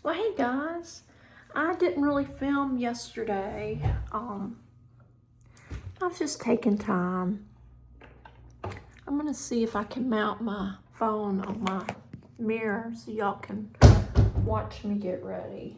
Well, hey guys, I didn't really film yesterday. I was just taking time. I'm gonna see if I can mount my phone on my mirror so y'all can watch me get ready.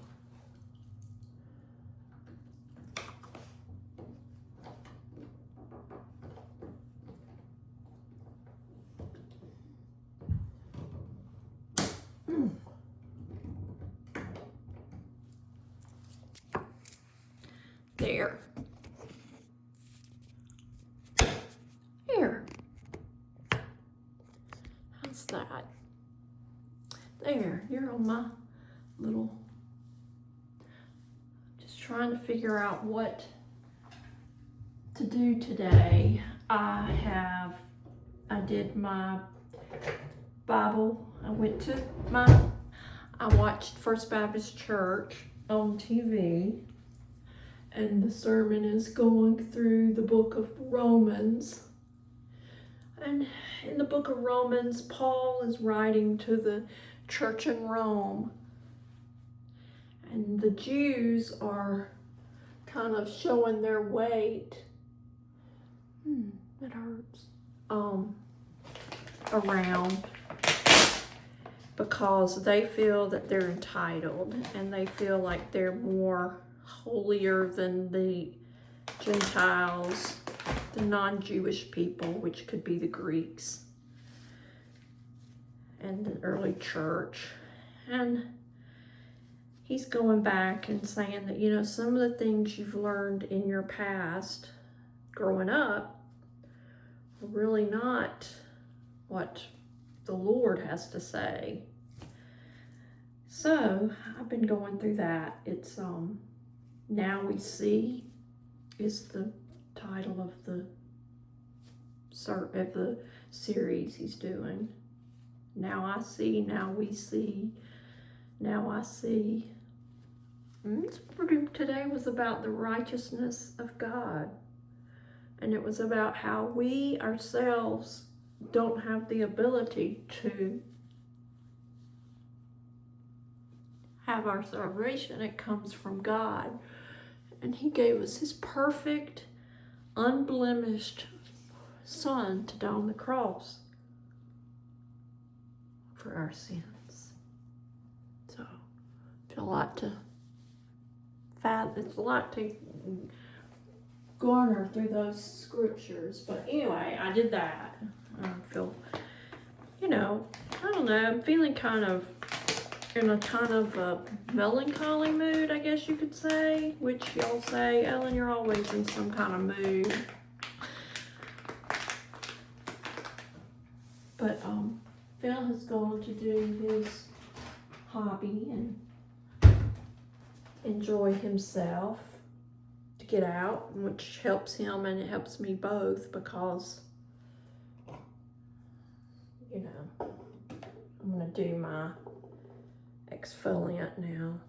There. Here. How's that? There, you're on my little, just trying to figure out what to do today. I did my Bible. I watched First Baptist Church on TV, and the sermon is going through the book of Romans. And in the book of Romans, Paul is writing to the church in Rome. And the Jews are kind of showing their weight. It hurts. Around, because they feel that they're entitled and they feel like they're more holier than the Gentiles, the non-Jewish people, which could be the Greeks and the early church. And he's going back and saying that, some of the things you've learned in your past growing up are really not what the Lord has to say. So I've been going through that. It's Now We See is the title of the series he's doing. Now I see, now we see, now I see. Today was about the righteousness of God. And it was about how we ourselves don't have the ability to have our salvation. It comes from God. And he gave us his perfect, unblemished son to die on the cross for our sins. So it's a lot to garner through those scriptures. But anyway, I did that. I feel, I don't know, I'm feeling in a kind of a melancholy mood, I guess you could say, which y'all say, Ellen, you're always in some kind of mood. But Phil has gone to do his hobby and enjoy himself, to get out, which helps him and it helps me both, because I'm gonna do my exfoliant now.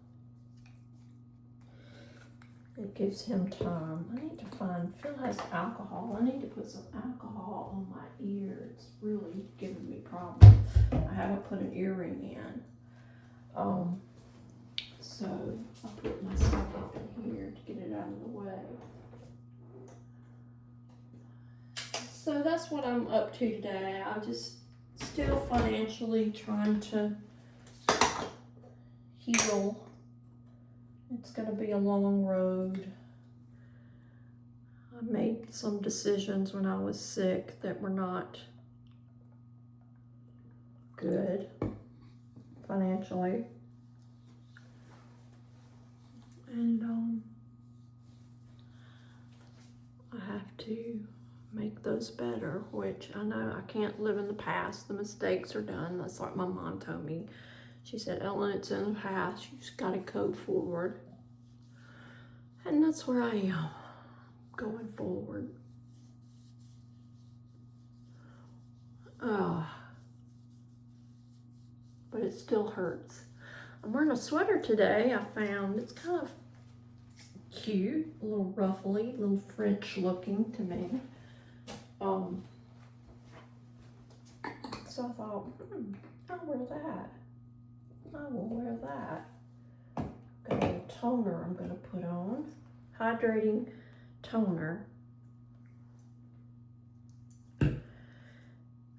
It gives him time. I need to find, Phil has alcohol. I need to put some alcohol on my ear. It's really giving me problems. I haven't put an earring in. So I'll put myself up in here to get it out of the way. So that's what I'm up to today. I'm just still financially trying to heal. It's going to be a long road. I made some decisions when I was sick that were not good financially. And I have to make those better, which I know I can't live in the past. The mistakes are done. That's like my mom told me. She said, Ellen, it's in the past. You just got to go forward. And that's where I am, going forward. But it still hurts. I'm wearing a sweater today. I found it's kind of cute, a little ruffly, a little French looking to me. So I thought, I'll wear that. I will wear that. got a little toner I'm gonna put on. Hydrating toner.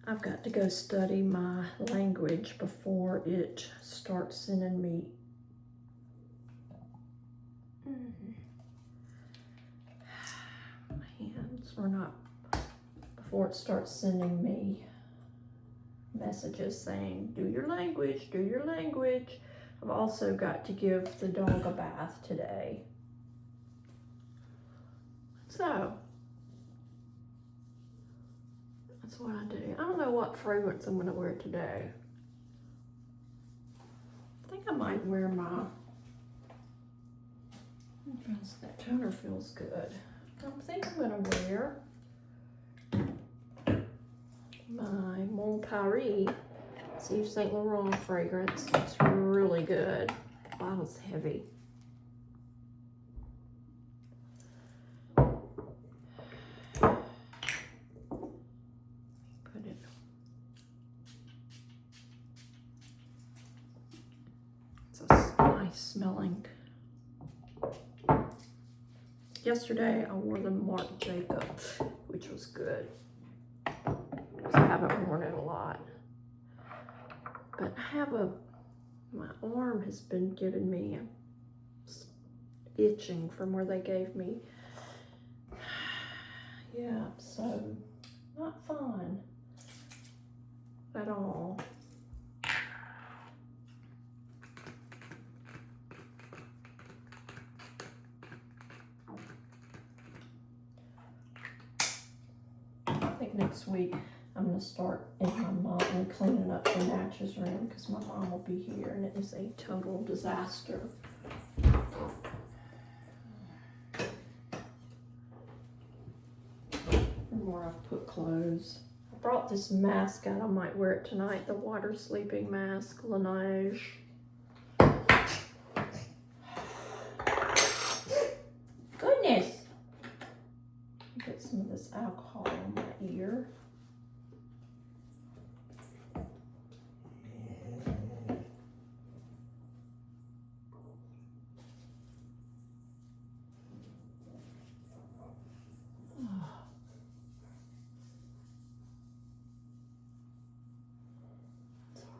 I've got to go study my language before it starts sending me my hands are not, before it starts sending me messages saying, do your language, do your language. I've also got to give the dog a bath today. So, that's what I do. I don't know what fragrance I'm gonna wear today. I think I might wear my, that toner feels good. I think I'm gonna wear my Mon Paris Yves Saint Laurent fragrance. It's really good. The bottle's heavy. Put it. It's a nice smelling. Yesterday I wore the Marc Jacobs, which was good. I haven't worn it a lot. But I have my arm has been giving me itching from where they gave me. Yeah, so not fun at all. I think next week I'm gonna start in my mom and cleaning up the Natchez room because my mom will be here and it is a total disaster. From where I've put clothes. I brought this mask out. I might wear it tonight. The water sleeping mask, Laneige. Goodness! Get some of this alcohol on my ear.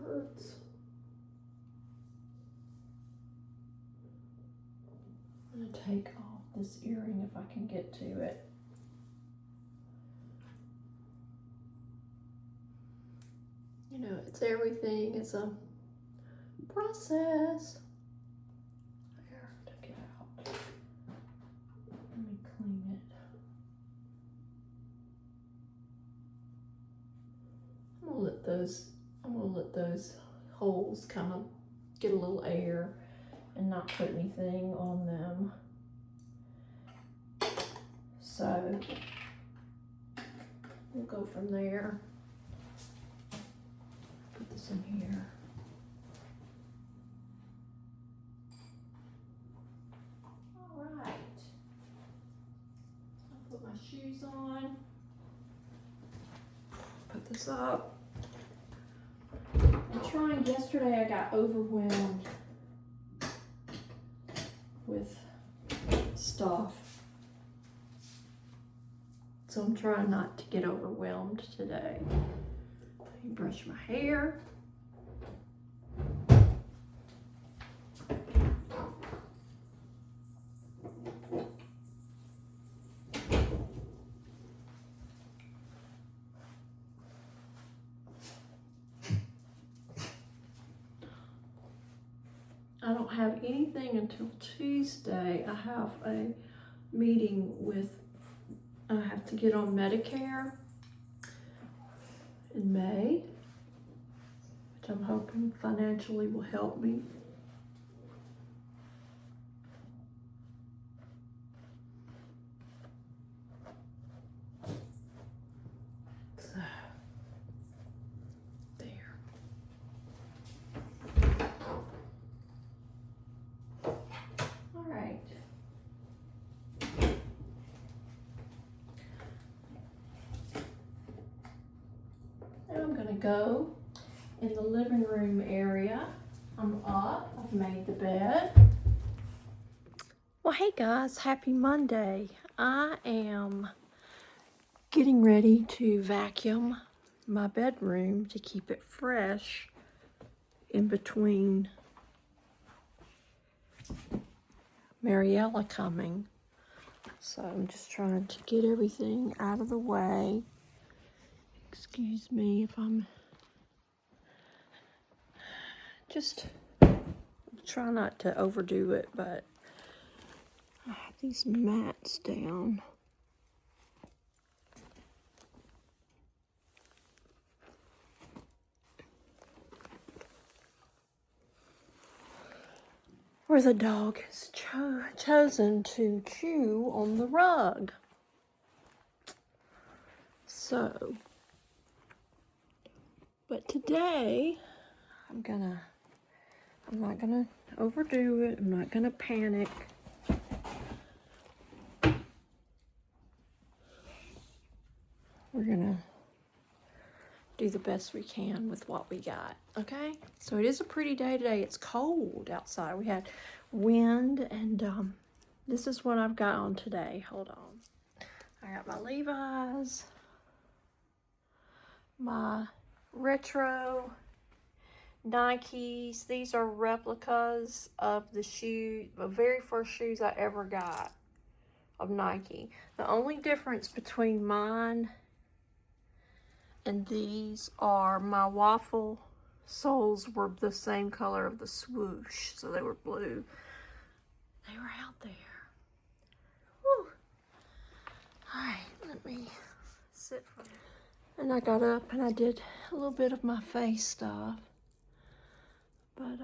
Hurts. I'm gonna take off this earring if I can get to it. You know, it's everything. It's a process. There, took it out. Let me clean it. I'm gonna let those holes kind of get a little air and not put anything on them. So we'll go from there. Put this in here. All right. I'll put my shoes on. Put this up. I'm trying, yesterday I got overwhelmed with stuff. So I'm trying not to get overwhelmed today. Let me brush my hair. I don't have anything until Tuesday. I have a meeting with, I have to get on Medicare in May, which I'm hoping financially will help me. So, there. All right. Now I'm gonna go in the living room area. I'm up, I've made the bed. Well, hey guys, happy Monday. I am getting ready to vacuum my bedroom to keep it fresh in between Mariella coming. So I'm just trying to get everything out of the way. Excuse me if I'm just try not to overdo it, but I have these mats down. Where the dog has chosen to chew on the rug. So, but today I'm not gonna overdo it. I'm not gonna panic. We're gonna do the best we can with what we got, okay? So it is a pretty day today. It's cold outside. We had wind, and this is what I've got on today. Hold on. I got my Levi's, my retro Nikes. These are replicas of the very first shoes I ever got of Nike. The only difference between mine and these are my waffle soles were the same color of the swoosh, so they were blue. They were out there. Whew. All right, let me sit for a minute. And I got up and I did a little bit of my face stuff. But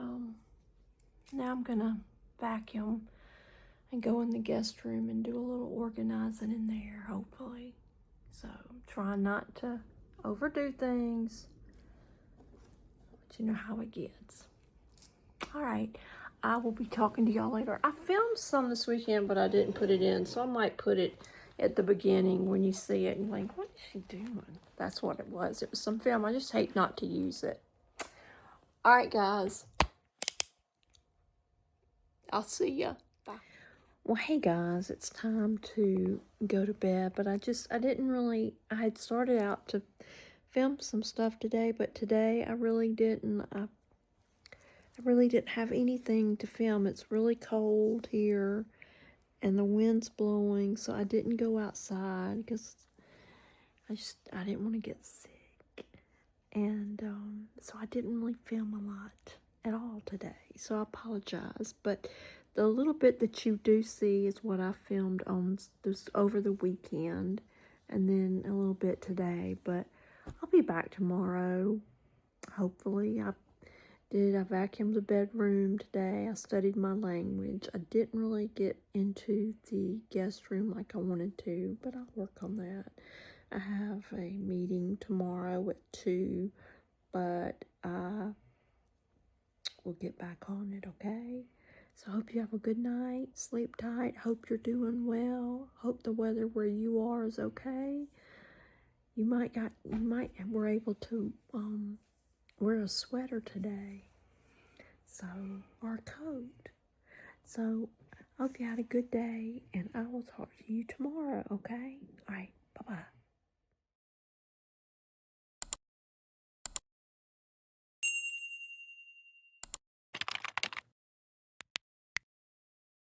now I'm gonna vacuum and go in the guest room and do a little organizing in there, hopefully. So I'm trying not to overdo things, but you know how it gets. All right, I will be talking to y'all later. I filmed some this weekend, but I didn't put it in, so I might put it at the beginning when you see it and you're like, what is she doing? That's what it was. It was some film. I just hate not to use it. All right, guys. I'll see ya. Bye. Well, hey guys, it's time to go to bed, but I had started out to film some stuff today, but today I really didn't have anything to film. It's really cold here and the wind's blowing, so I didn't go outside because I didn't want to get sick. And so I didn't really film a lot at all today, so I apologize, but the little bit that you do see is what I filmed over the weekend, and then a little bit today, but I'll be back tomorrow, hopefully. I vacuumed the bedroom today. I studied my language. I didn't really get into the guest room like I wanted to, but I'll work on that. I have a meeting tomorrow at 2, but I will get back on it, okay? So I hope you have a good night. Sleep tight. Hope you're doing well. Hope the weather where you are is okay. You were able to wear a sweater today. So, or a coat. So, hope you had a good day, and I will talk to you tomorrow, okay? All right, bye-bye.